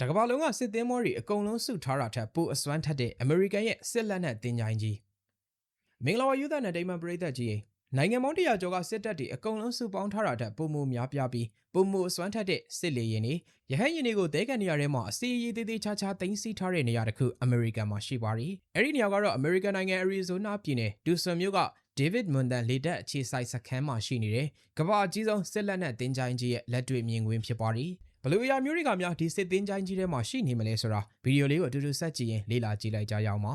တကမ္ဘာလုံးကစစ်သင်းမောတွေအကုန်လုံးစုထားတာထက်ပိုအစွမ်းထက်တဲ့အမေရိကန်ရဲ့စစ်လက်နက်တင်ကြိုင်ကြီးမင်္ဂလာပါယူသားနဲ့ဒိမန်ပရိသတ်ကြီးနိုင်ငံပေါင်း100ကျော်ကစစ်တပ်တွေအကုန်လုံးစုပေါင်းထားတာထက်ပုံမများပြားပြီးပုံမအစွမ်းထက်တဲ့စစ်လေယာဉ်တွေရဟတ်ယာဉ်တွေကိုတဲကန်နေရာထဲမှာအစီအရေးသေးသေးချာချာသိမ်းဆည်းထားတဲ့နေရာတစ်ခုအမေရိကန်မှာရှိပါတယ်။အဲ့ဒီနေရာကတော့အမေရိကန်နိုင်ငံအရီဇိုနာပြည်နယ်ဒူဆန်မြို့ကဒေးဗစ်မွန်တန်လေတပ်အခြေစိုက်စခန်းမှာရှိနေတဲ့ကမ္ဘာအကြီးဆုံးစစ်လက်နက်တင်ကြိုင်ကြီးရဲ့လက်တွေ့မြင်ကွင်းဖြစ်ပါတယ်။ဘယ်လိုအရာမျိုးတွေကများဒီစစ်သင်းကြိုင်းကြီးထဲမှာရှိနေမလဲဆိုတာဗီဒီယိုလေးကိုအတူတူဆက်ကြည့်ရင်လေ့လာကြည့်လိုက်ကြရအောင်ပါ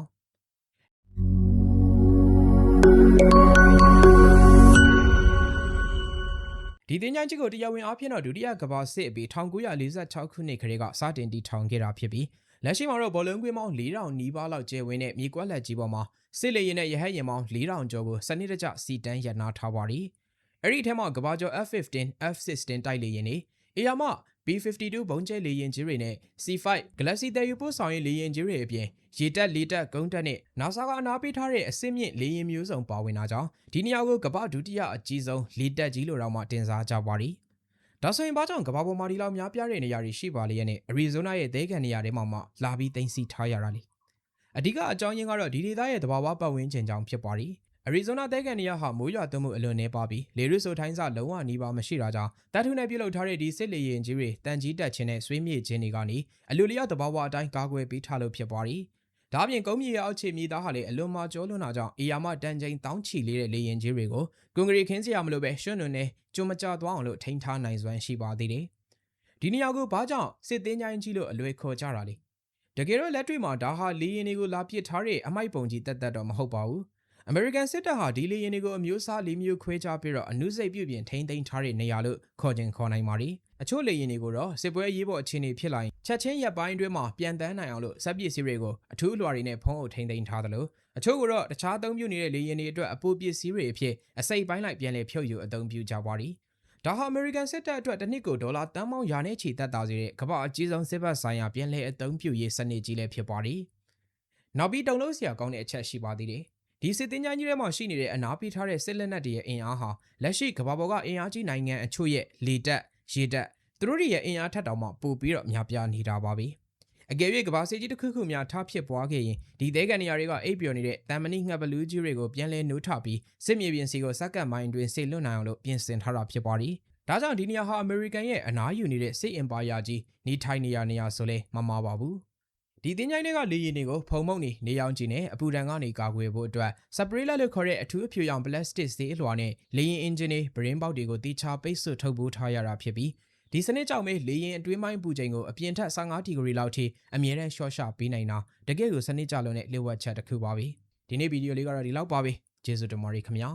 ဒီသင်းကြိုင်းကြီးကိုတရားဝင်အားဖြင့်တော့ဒုတိယကမ္ဘာစစ်အပြီး1946ခုနှစ်ခန့်ကစတင်တည်ထောင်ခဲ့တာဖြစ်ပြီးလက်ရှိမှာတော့ဘောလုံးကွင်းပေါင်း4000နီးပါးလောက်ကျယ်ဝန်းတဲ့မြေကွက်လက်ကြီးပေါ်မှာစစ်လေယာဉ်နဲ့ရဟတ်ယာဉ်ပေါင်း4000ကျော်ကိုစနစ်တကျစီတန်းရပ်နာထားပါတယ်အဲ့ဒီထဲမှာကမ္ဘာကျော် F-15, F-16 တိုက်လေယာဉ်တွေအေယာမB-52 ဘုံကျဲလေယာဉ်ကြီးတွေနဲ့ C-5 Galaxy တည်ယူပို့ဆောင်ရေးလေယာဉ်ကြီးတွေအပြင်ရေတပ်လေတပ်ကုန်းတပ်နဲ့ NASA ကအနာပေးထားတဲ့အဆင့်မြင့်လေယာဉ်မျိုးစုံပါဝင်တာကြောင့်ဒီနေရာကိုကမ္ဘာဒုတိယအကြီးဆုံးလေတပ်ကြီးလို့တောင်မှတင်စားကြပါတယ်။ဒါဆိုရင်ဘာကြောင့်ကမ္ဘာပေါ်မှာဒီလောက်များပြားတဲ့နေရာတွေရှိပါလေရဲ့နဲ့အရီဇိုနာရဲ့သဲကန်နေရာတွေမှာမှလာပြီးသိမ်းဆည်းထားရတာလေ။အဓိကအကြောင်းရင်းကတော့ဒီဒေသရဲ့သဘာဝပတ်ဝန်းကျင်ကြောင့်ဖြစ်ပါတယ်။အရီဇိုနာသဲကန်နေရာဟာမိုးရွာသွန်းမှုအလွန်နည်းပါးပြီးလေရစ်ဆိုထိုင်းစလုံးဝနီးပါးမရှိတာကြောင့်တပ်ထုနဲ့ပြုလုပ်ထားတဲ့ဒီစစ်လေယာဉ်ကြီးတွေတန်ကြီးတက်ခြင်းနဲ့ဆွေးမြေ့ခြင်းတွေကနေအလိုလျောက်သဘာဝအတိုင်းကာကွယ်ပေးထားလို့ဖြစ်ပါတယ်။ဒါ့အပြင်ကုန်းမြေအောက်ခြေမြေသားဟာလည်းအလွန်မှကျော်လွန်တာကြောင့်အေယာမတန်ချိန်တောင်းချီလေးတဲ့လေယာဉ်ကြီးတွေကိုကွန်ကရစ်ခင်းစရာမလိုပဲရွှွန့်နွန်နဲ့ကျွမကြသွားအောင်လို့ထိန်းထားနိုင်စွမ်းရှိပါသေးတယ်။ဒီနေရာကိုဘာကြောင့်စစ်သင်းကြိုင်းကြီးလို့အလွယ်ခေါ်ကြတာလဲ။တကယ်တော့လက်တွေ့မှာဒါဟာလေယာဉ်တွေကိုလာပစ်ထားတဲ့အမိုက်ပုံကြီးတက်တော့မဟုတ်ပါဘူး။အမေရိကန်စစ်တပ်ဟာဒီလေယာဉ်တွေကိုအမျိုးအစား၄မျိုးခွဲခြားပြီးတော့အနုစိတ်ပြုပြင်ထိန်းသိမ်းထားတဲ့နေရာလို့ခေါ်နိုင်ပါတယ်။အချို့လေယာဉ်တွေကိုတော့စစ်ပွဲရေးပေါ်အခြေအနေဖြစ်လာရင်ချက်ချင်းရပ်ပိုင်းအတွင်းမှာပြန်တန်းနိုင်အောင်လို့စက်ပစ္စည်းတွေကိုအထူးလွှာတွေနဲ့ဖုံးအုပ်ထိန်းသိမ်းထားသလိုအချို့ကတော့တခြားအသုံးပြုနေတဲ့လေယာဉ်တွေအတွက်အပိုပစ္စည်းတွေအဖြစ်အစိတ်ပိုင်းလိုက်ပြန်လည်ဖြုတ်ယူအသုံးပြုကြပါတယ်။ဒါဟာအမေရိကန်စစ်တပ်အတွက်တစ်နှစ်ကိုဒေါ်လာတန်ပေါင်းရာနဲ့ချီတက်တာစေတဲ့ကမ္ဘာအကြီးဆုံးစစ်ဘက်ဆိုင်ရာပြန်လည်အသုံးပြုရေးစနစ်ကြီးလည်းဖြစ်ပါတယ်။နောက်ပြီးတုံလို့စရာကောင်းတဲ့အချက်ရှိပါသေးတယ်။ဒီစစ်သင်းကြိုင်းကြီးထဲမှာရှိနေတဲ့အနာပေးထားတဲ့စစ်လက်နက်တွေရဲ့အင်အားဟာလက်ရှိကမ္ဘာပေါ်ကအင်အားကြီးနိုင်ငံအချို့ရဲ့လေတပ်ရေတပ်သူတို့တွေရဲ့အင်အားထက်တောင်မှပိုပြီးတော့များပြားနေတာပါပဲ။အကယ်၍ကမ္ဘာစစ်ကြီးတစ်ခုခုများထားဖြစ်ပွားခဲ့ရင်ဒီသဲကန်နေရာတွေကအိပ်ပျော်နေတဲ့တန်မဏိငှက်ဘလူးကြီးတွေကိုပြန်လဲနှိုးထပြီးစစ်မြေပြင်စီကိုစက္ကန့်မိုင်းတွင်ဆေလွတ်နိုင်အောင်လို့ပြင်ဆင်ထားတာဖြစ်ပါတယ်။ဒါကြောင့်ဒီနေရာဟာအမေရိကန်ရဲ့အနားယူနေတဲ့စစ်အင်ပါယာကြီးနေထိုင်နေရာဆိုလဲမမှားပါဘူး။ဒီသင်းကြိုင်းတွေကလေယာဉ်တွေကိုဖုံမုံနေရောင်ခြည်နဲ့အပူဒဏ်ကနေကာကွယ်ဖို့အတွက်စပရေးလက်လို့ခေါ်တဲ့အထူးအဖြူရောင်ပလတ်စတစ်ဆေးအလွှာနဲ့လေယာဉ်အင်ဂျင်တွေဗရင်းပေါက်တွေကိုတိချာပိတ်ဆို့ထုတ်ပိုးထားရတာဖြစ်ပြီးဒီစနစ်ကြောင့်ပဲလေယာဉ်အတွင်းပိုင်းပူချိန်ကိုအပြင်ထက်15ဒီဂရီလောက်ထိအမြဲတမ်းရှော့ချပေးနိုင်တာတကယ်ကိုစနစ်ကြလွန်တဲ့လျှို့ဝှက်ချက်တစ်ခုပါပဲဒီနေ့ဗီဒီယိုလေးကတော့ဒီလောက်ပါပဲကျေးဇူးတင်ပါတယ်ခင်ဗျာ